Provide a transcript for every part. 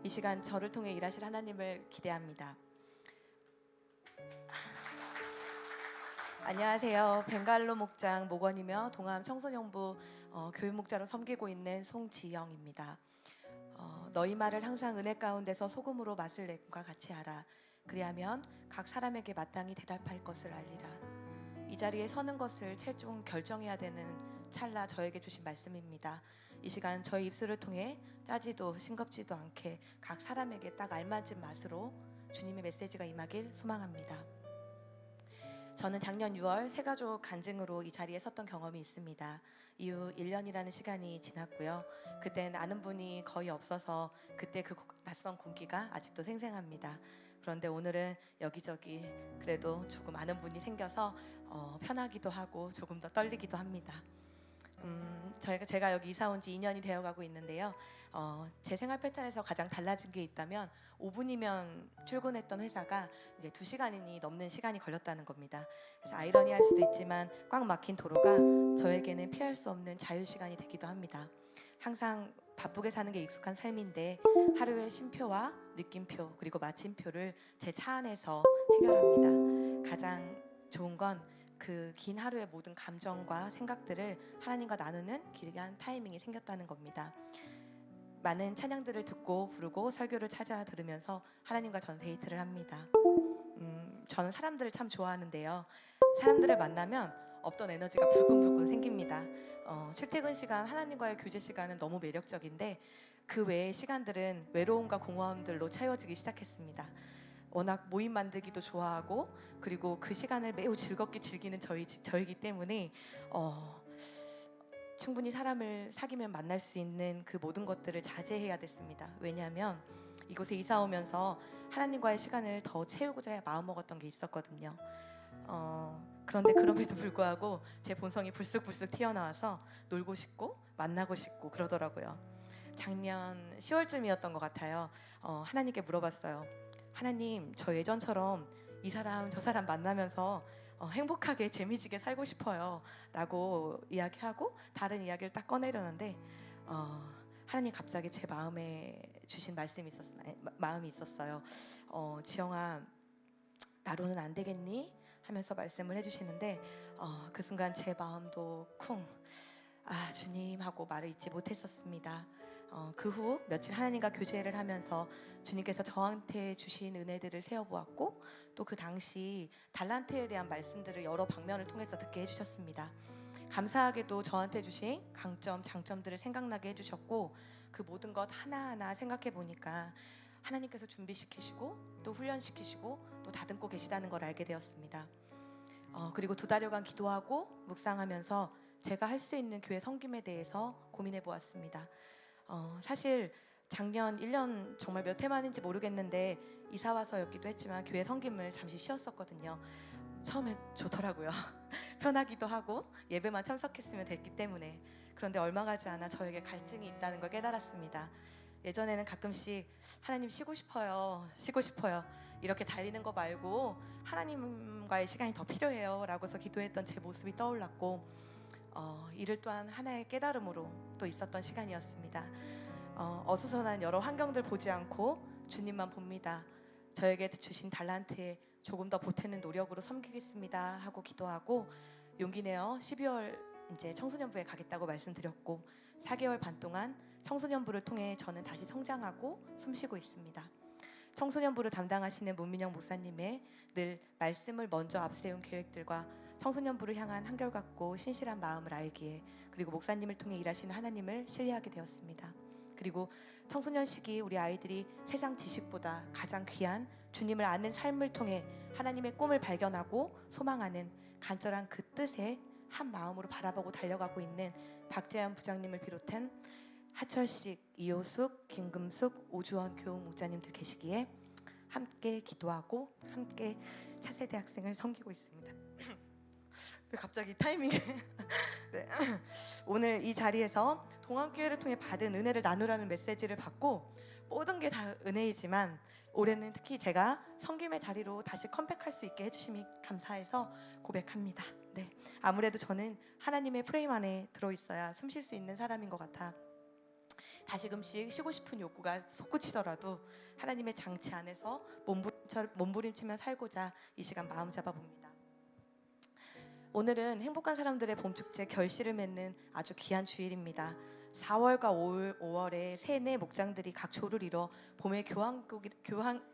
이 시간 저를 통해 일하실 하나님을 기대합니다. 안녕하세요. 벵갈로 목장 목원이며 동암 청소년부 교육 목자로 섬기고 있는 송지영입니다. 너희 말을 항상 은혜 가운데서 소금으로 맛을 낸과 같이 알아. 그리하면 각 사람에게 마땅히 대답할 것을 알리라. 이 자리에 서는 것을 최종 결정해야 되는 찰나 저에게 주신 말씀입니다. 이 시간 저희 입술을 통해 짜지도 싱겁지도 않게 각 사람에게 딱 알맞은 맛으로 주님의 메시지가 임하길 소망합니다. 저는 작년 6월 새가족 간증으로 이 자리에 섰던 경험이 있습니다. 이후 1년이라는 시간이 지났고요. 그땐 아는 분이 거의 없어서 그때 그 낯선 공기가 아직도 생생합니다. 그런데 오늘은 여기저기 그래도 조금 아는 분이 생겨서 편하기도 하고 조금 더 떨리기도 합니다. 제가 여기 이사 온 지 2년이 되어가고 있는데요. 제 생활 패턴에서 가장 달라진 게 있다면 5분이면 출근했던 회사가 이제 2시간이 넘는 시간이 걸렸다는 겁니다. 그래서 아이러니할 수도 있지만 꽉 막힌 도로가 저에게는 피할 수 없는 자유시간이 되기도 합니다. 항상 바쁘게 사는 게 익숙한 삶인데 하루의 쉼표와 느낌표 그리고 마침표를 제 차 안에서 해결합니다. 가장 좋은 건 그 긴 하루의 모든 감정과 생각들을 하나님과 나누는 귀한 타이밍이 생겼다는 겁니다. 많은 찬양들을 듣고 부르고 설교를 찾아 들으면서 하나님과 전 데이트를 합니다. 저는 사람들을 참 좋아하는데요. 사람들을 만나면 없던 에너지가 불끈불끈 생깁니다. 출퇴근 시간 하나님과의 교제 시간은 너무 매력적인데 그 외의 시간들은 외로움과 공허함들로 채워지기 시작했습니다. 워낙 모임 만들기도 좋아하고 그리고 그 시간을 매우 즐겁게 즐기는 저이기 때문에 충분히 사람을 사귀면 만날 수 있는 그 모든 것들을 자제해야 됐습니다. 왜냐하면 이곳에 이사 오면서 하나님과의 시간을 더 채우고자 마음먹었던 게 있었거든요. 그런데 그럼에도 불구하고 제 본성이 불쑥불쑥 튀어나와서 놀고 싶고 만나고 싶고 그러더라고요. 작년 10월쯤이었던 것 같아요. 하나님께 물어봤어요. 하나님, 저 예전처럼 이 사람 저 사람 만나면서 행복하게 재미지게 살고 싶어요 라고 이야기하고 다른 이야기를 딱 꺼내려는데 하나님 갑자기 제 마음에 주신 마음이 있었어요. 지영아, 나로는 안 되겠니? 하면서 말씀을 해주시는데 그 순간 제 마음도 주님 하고 말을 잇지 못했었습니다. 그 후 며칠 하나님과 교제를 하면서 주님께서 저한테 주신 은혜들을 세어보았고 또 그 당시 달란트에 대한 말씀들을 여러 방면을 통해서 듣게 해주셨습니다. 감사하게도 저한테 주신 강점, 장점들을 생각나게 해주셨고 그 모든 것 하나하나 생각해 보니까 하나님께서 준비시키시고 또 훈련시키시고 또 다듬고 계시다는 걸 알게 되었습니다. 그리고 2달여간 기도하고 묵상하면서 제가 할 수 있는 교회 섬김에 대해서 고민해 보았습니다. 사실 작년 1년 정말 몇 해 만인지 모르겠는데 이사 와서였기도 했지만 교회 섬김을 잠시 쉬었었거든요. 처음에 좋더라고요. 편하기도 하고 예배만 참석했으면 됐기 때문에. 그런데 얼마 가지 않아 저에게 갈증이 있다는 걸 깨달았습니다. 예전에는 가끔씩 하나님 쉬고 싶어요 이렇게 달리는 거 말고 하나님과의 시간이 더 필요해요 라고서 기도했던 제 모습이 떠올랐고 이를 또한 하나의 깨달음으로 또 있었던 시간이었습니다. 어수선한 여러 환경들 보지 않고 주님만 봅니다. 저에게 주신 달란트에 조금 더 보태는 노력으로 섬기겠습니다 하고 기도하고 용기 내어 12월 이제 청소년부에 가겠다고 말씀드렸고 4개월 반 동안 청소년부를 통해 저는 다시 성장하고 숨쉬고 있습니다. 청소년부를 담당하시는 문민영 목사님의 늘 말씀을 먼저 앞세운 계획들과 청소년부를 향한 한결같고 신실한 마음을 알기에 그리고 목사님을 통해 일하시는 하나님을 신뢰하게 되었습니다. 그리고 청소년 시기 우리 아이들이 세상 지식보다 가장 귀한 주님을 아는 삶을 통해 하나님의 꿈을 발견하고 소망하는 간절한 그 뜻에 한 마음으로 바라보고 달려가고 있는 박재현 부장님을 비롯한 하철식, 이호숙, 김금숙, 오주원 교우 목자님들 계시기에 함께 기도하고 함께 차세대 학생을 섬기고 있습니다. 왜 갑자기 타이밍에 네. 오늘 이 자리에서 동암교회를 통해 받은 은혜를 나누라는 메시지를 받고 모든 게 다 은혜이지만 올해는 특히 제가 섬김의 자리로 다시 컴백할 수 있게 해주심이 감사해서 고백합니다. 네. 아무래도 저는 하나님의 프레임 안에 들어있어야 숨 쉴 수 있는 사람인 것 같아 다시금씩 쉬고 싶은 욕구가 솟구치더라도 하나님의 장치 안에서 몸부림치며 살고자 이 시간 마음 잡아봅니다. 오늘은 행복한 사람들의 봄축제 결실을 맺는 아주 귀한 주일입니다. 4월과 5월에 세네 목장들이 각 조를 이뤄 봄의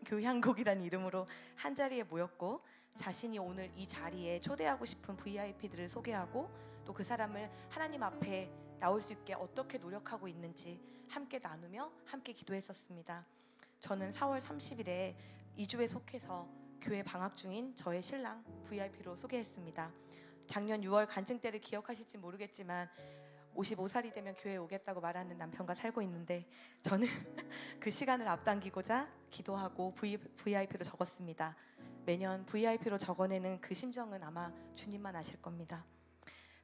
교향곡이라는 이름으로 한 자리에 모였고, 자신이 오늘 이 자리에 초대하고 싶은 VIP들을 소개하고 또 그 사람을 하나님 앞에 나올 수 있게 어떻게 노력하고 있는지 함께 나누며 함께 기도했었습니다. 저는 4월 30일에 이주에 속해서 교회 방학 중인 저의 신랑 VIP로 소개했습니다. 작년 6월 간증 때를 기억하실지 모르겠지만 55살이 되면 교회에 오겠다고 말하는 남편과 살고 있는데, 저는 그 시간을 앞당기고자 기도하고 VIP로 적었습니다. 매년 VIP로 적어내는 그 심정은 아마 주님만 아실 겁니다.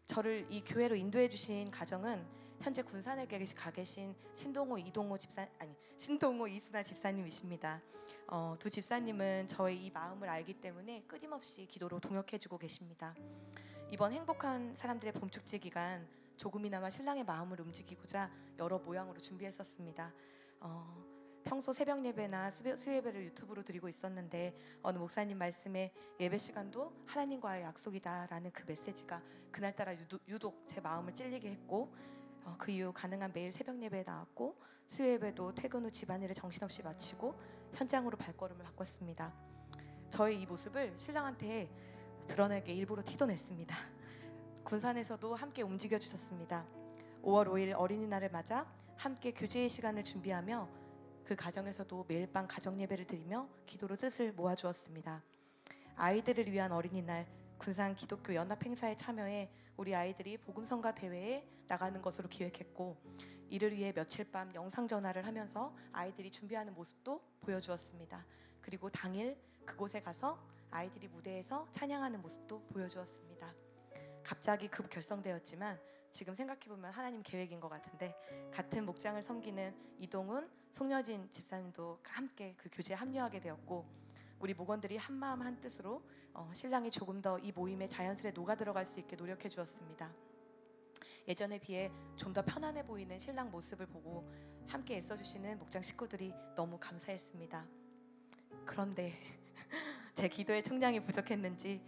저를 이 교회로 인도해 주신 가정은 현재 군산에 가 계신 신동호 이순아 집사님이십니다. 두 집사님은 저의 이 마음을 알기 때문에 끊임없이 기도로 동역해주고 계십니다. 이번 행복한 사람들의 봄축제 기간 조금이나마 신랑의 마음을 움직이고자 여러 모양으로 준비했었습니다. 평소 새벽 예배나 수요예배를 유튜브로 드리고 있었는데 어느 목사님 말씀에 예배 시간도 하나님과의 약속이다라는 그 메시지가 그날따라 유독 제 마음을 찔리게 했고, 그 이후 가능한 매일 새벽 예배에 나왔고 수요예배도 퇴근 후 집안일을 정신없이 마치고 현장으로 발걸음을 바꿨습니다. 저의 이 모습을 신랑한테 드러내게 일부러 티도 냈습니다. 군산에서도 함께 움직여 주셨습니다. 5월 5일 어린이날을 맞아 함께 교제의 시간을 준비하며 그 가정에서도 매일 밤 가정 예배를 드리며 기도로 뜻을 모아주었습니다. 아이들을 위한 어린이날 군산 기독교 연합 행사에 참여해 우리 아이들이 복음성가 대회에 나가는 것으로 기획했고, 이를 위해 며칠 밤 영상 전화를 하면서 아이들이 준비하는 모습도 보여주었습니다. 그리고 당일 그곳에 가서 아이들이 무대에서 찬양하는 모습도 보여주었습니다. 갑자기 급 결성되었지만 지금 생각해보면 하나님 계획인 것 같은데, 같은 목장을 섬기는 이동훈, 송여진 집사님도 함께 그 교제에 합류하게 되었고, 우리 목원들이 한마음 한뜻으로 신랑이 조금 더 이 모임에 자연스레 녹아들어갈 수 있게 노력해 주었습니다. 예전에 비해 좀 더 편안해 보이는 신랑 모습을 보고 함께 애써주시는 목장 식구들이 너무 감사했습니다. 그런데 제 기도의 총량이 부족했는지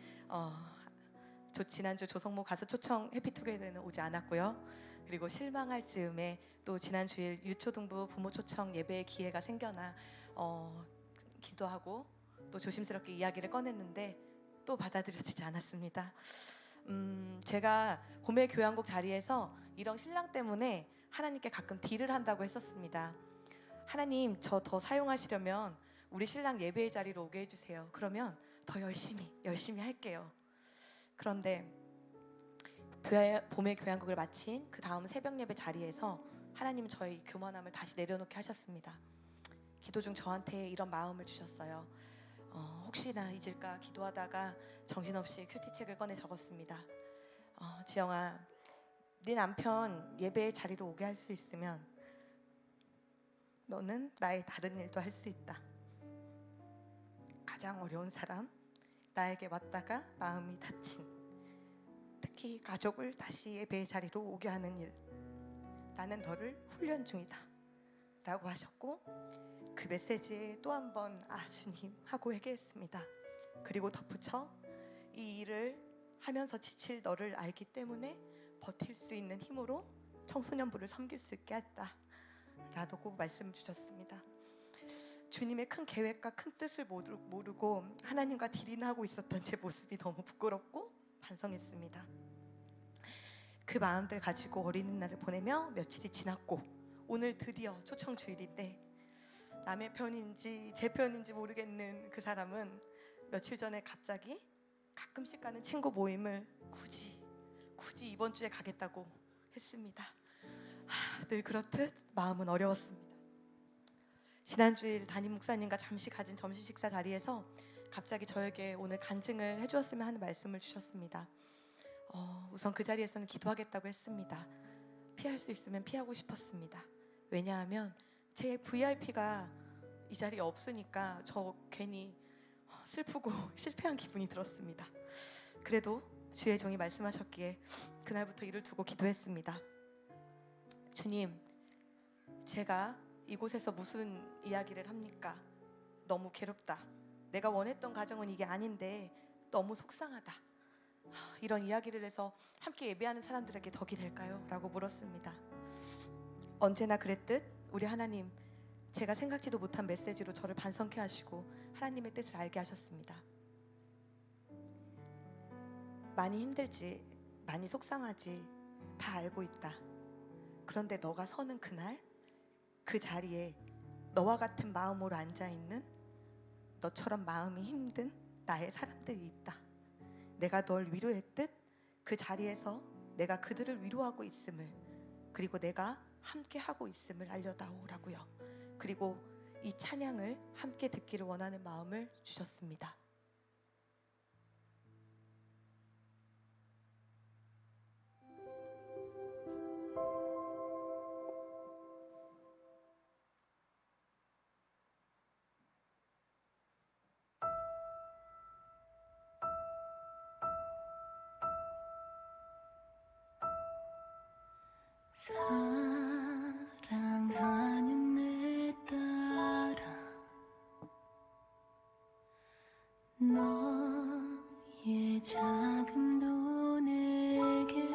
지난주 조성모 가수 초청 해피투게더는 오지 않았고요. 그리고 실망할 즈음에 또 지난 주일 유초등부 부모 초청 예배의 기회가 생겨나 기도하고 또 조심스럽게 이야기를 꺼냈는데 또 받아들여지지 않았습니다. 제가 봄의 교향곡 자리에서 이런 신랑 때문에 하나님께 가끔 딜을 한다고 했었습니다. 하나님, 저 더 사용하시려면 우리 신랑 예배의 자리로 오게 해주세요. 그러면 더 열심히 할게요. 그런데 봄의 교향곡을 마친 그 다음 새벽 예배 자리에서 하나님은 저의 교만함을 다시 내려놓게 하셨습니다. 기도 중 저한테 이런 마음을 주셨어요. 혹시나 잊을까 기도하다가 정신없이 큐티책을 꺼내 적었습니다. 지영아, 네 남편 예배의 자리로 오게 할 수 있으면 너는 나의 다른 일도 할 수 있다. 가장 어려운 사람, 나에게 왔다가 마음이 다친, 특히 가족을 다시 예배의 자리로 오게 하는 일, 나는 너를 훈련 중이다 라고 하셨고, 그 메시지에 또 한 번 주님 하고 회개했습니다. 그리고 덧붙여 이 일을 하면서 지칠 너를 알기 때문에 버틸 수 있는 힘으로 청소년부를 섬길 수 있게 했다 라고 말씀을 주셨습니다. 주님의 큰 계획과 큰 뜻을 모르고 하나님과 딜인하고 있었던 제 모습이 너무 부끄럽고 반성했습니다. 그 마음들 가지고 어린이날을 보내며 며칠이 지났고, 오늘 드디어 초청 주일인데 남의 편인지 제 편인지 모르겠는 그 사람은 며칠 전에 갑자기 가끔씩 가는 친구 모임을 굳이 이번 주에 가겠다고 했습니다. 늘 그렇듯 마음은 어려웠습니다. 지난주일 담임 목사님과 잠시 가진 점심 식사 자리에서 갑자기 저에게 오늘 간증을 해주었으면 하는 말씀을 주셨습니다. 우선 그 자리에서는 기도하겠다고 했습니다. 피할 수 있으면 피하고 싶었습니다. 왜냐하면 제 VIP가 이 자리에 없으니까 저 괜히 슬프고 실패한 기분이 들었습니다. 그래도 주의 종이 말씀하셨기에 그날부터 일을 두고 기도했습니다. 주님, 제가 이곳에서 무슨 이야기를 합니까? 너무 괴롭다. 내가 원했던 가정은 이게 아닌데 너무 속상하다. 이런 이야기를 해서 함께 예배하는 사람들에게 덕이 될까요? 라고 물었습니다. 언제나 그랬듯 우리 하나님, 제가 생각지도 못한 메시지로 저를 반성케 하시고 하나님의 뜻을 알게 하셨습니다. 많이 힘들지, 많이 속상하지, 다 알고 있다. 그런데 너가 서는 그날, 그 자리에 너와 같은 마음으로 앉아있는, 너처럼 마음이 힘든 나의 사람들이 있다. 내가 널 위로했듯 그 자리에서 내가 그들을 위로하고 있음을, 그리고 내가 함께 하고 있음을 알려다오라고요. 그리고 이 찬양을 함께 듣기를 원하는 마음을 주셨습니다. 사랑하는 내 딸아, 너의 작음도 내겐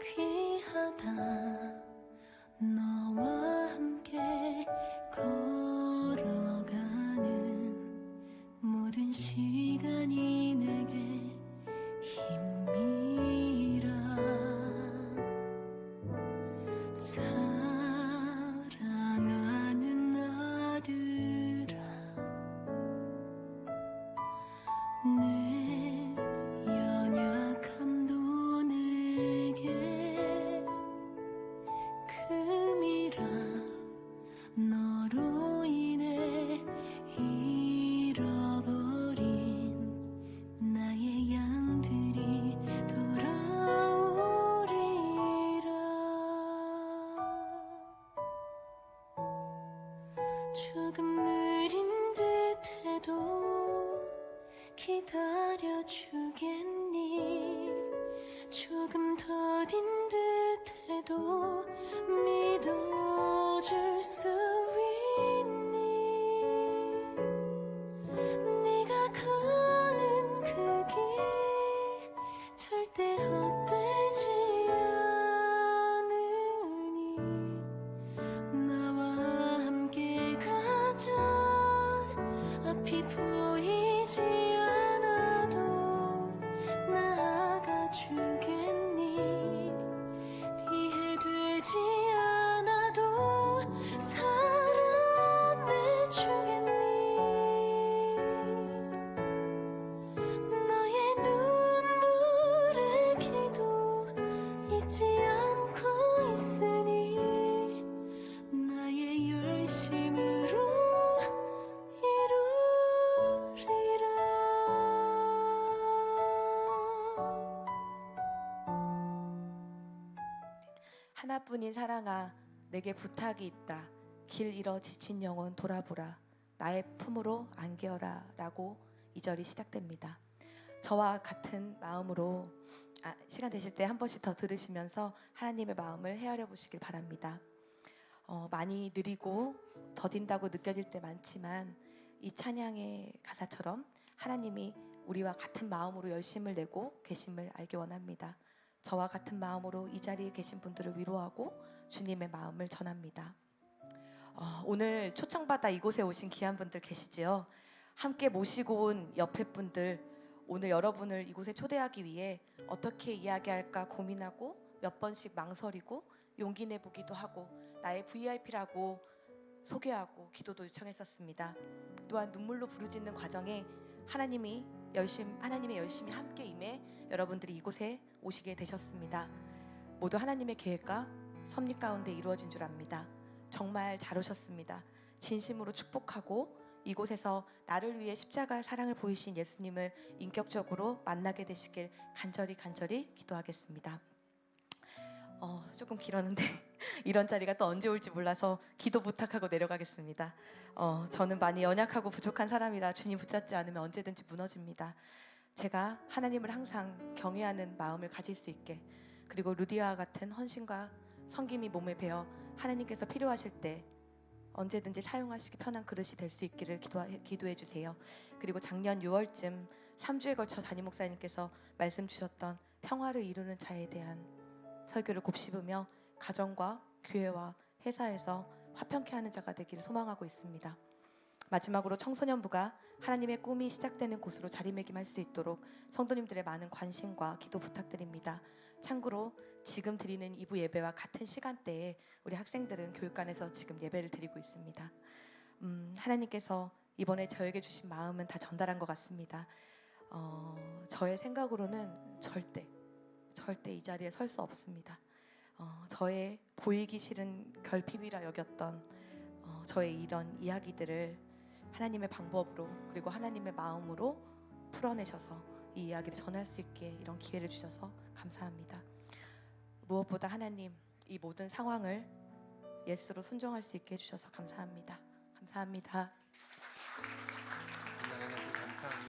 귀하다. 너와 함께 걸어가는 모든 시간이 내게 힘이라. 사랑하는 아들아, 내 연약함도 내게 금이라. 너로 인해 잃어버린 나의 양들이 돌아오리라. 조금 느린 듯해도 기다려주겠니? 조금 더딘 듯해도 믿어줄 수 있니? 네가 가는 그 길 절대 헛되지 않으니 나와 함께 가자. 앞이 보이지 않아도 나아가 주겠니? 이해되지 않아도 사랑해주겠니? 너의 눈물의 기도 잊지 않고 있으니 나의 열심으로 이루리라. 하나뿐인 사랑아, 내게 부탁이 있다. 길 잃어 지친 영혼 돌아보라. 나의 품으로 안겨라. 라고 2절이 시작됩니다. 저와 같은 마음으로 시간 되실 때 한 번씩 더 들으시면서 하나님의 마음을 헤아려 보시길 바랍니다. 많이 느리고 더딘다고 느껴질 때 많지만 이 찬양의 가사처럼 하나님이 우리와 같은 마음으로 열심을 내고 계심을 알기 원합니다. 저와 같은 마음으로 이 자리에 계신 분들을 위로하고 주님의 마음을 전합니다. 오늘 초청받아 이곳에 오신 귀한 분들 계시지요? 함께 모시고 온 옆에 분들, 오늘 여러분을 이곳에 초대하기 위해 어떻게 이야기할까 고민하고 몇 번씩 망설이고 용기 내보기도 하고 나의 VIP라고 소개하고 기도도 요청했었습니다. 또한 눈물로 부르짖는 과정에 하나님의 열심히 함께 임해 여러분들이 이곳에 오시게 되셨습니다. 모두 하나님의 계획과 섭리 가운데 이루어진 줄 압니다. 정말 잘 오셨습니다. 진심으로 축복하고 이곳에서 나를 위해 십자가 사랑을 보이신 예수님을 인격적으로 만나게 되시길 간절히 기도하겠습니다. 조금 길었는데 이런 자리가 또 언제 올지 몰라서 기도 부탁하고 내려가겠습니다. 저는 많이 연약하고 부족한 사람이라 주님 붙잡지 않으면 언제든지 무너집니다. 제가 하나님을 항상 경외하는 마음을 가질 수 있게, 그리고 루디아와 같은 헌신과 섬김이 몸에 배어 하나님께서 필요하실 때 언제든지 사용하시기 편한 그릇이 될 수 있기를 기도해 주세요. 그리고 작년 6월쯤 3주에 걸쳐 담임 목사님께서 말씀 주셨던 평화를 이루는 자에 대한 설교를 곱씹으며 가정과 교회와 회사에서 화평케 하는 자가 되기를 소망하고 있습니다. 마지막으로 청소년부가 하나님의 꿈이 시작되는 곳으로 자리매김할 수 있도록 성도님들의 많은 관심과 기도 부탁드립니다. 참고로 지금 드리는 2부 예배와 같은 시간대에 우리 학생들은 교육관에서 지금 예배를 드리고 있습니다. 하나님께서 이번에 저에게 주신 마음은 다 전달한 것 같습니다. 저의 생각으로는 절대 이 자리에 설 수 없습니다. 저의 보이기 싫은 결핍이라 여겼던 저의 이런 이야기들을 하나님의 방법으로 그리고 하나님의 마음으로 풀어내셔서 이 이야기를 전할 수 있게 이런 기회를 주셔서 감사합니다. 무엇보다 하나님 이 모든 상황을 예수로 순종할 수 있게 해주셔서 감사합니다. 감사합니다.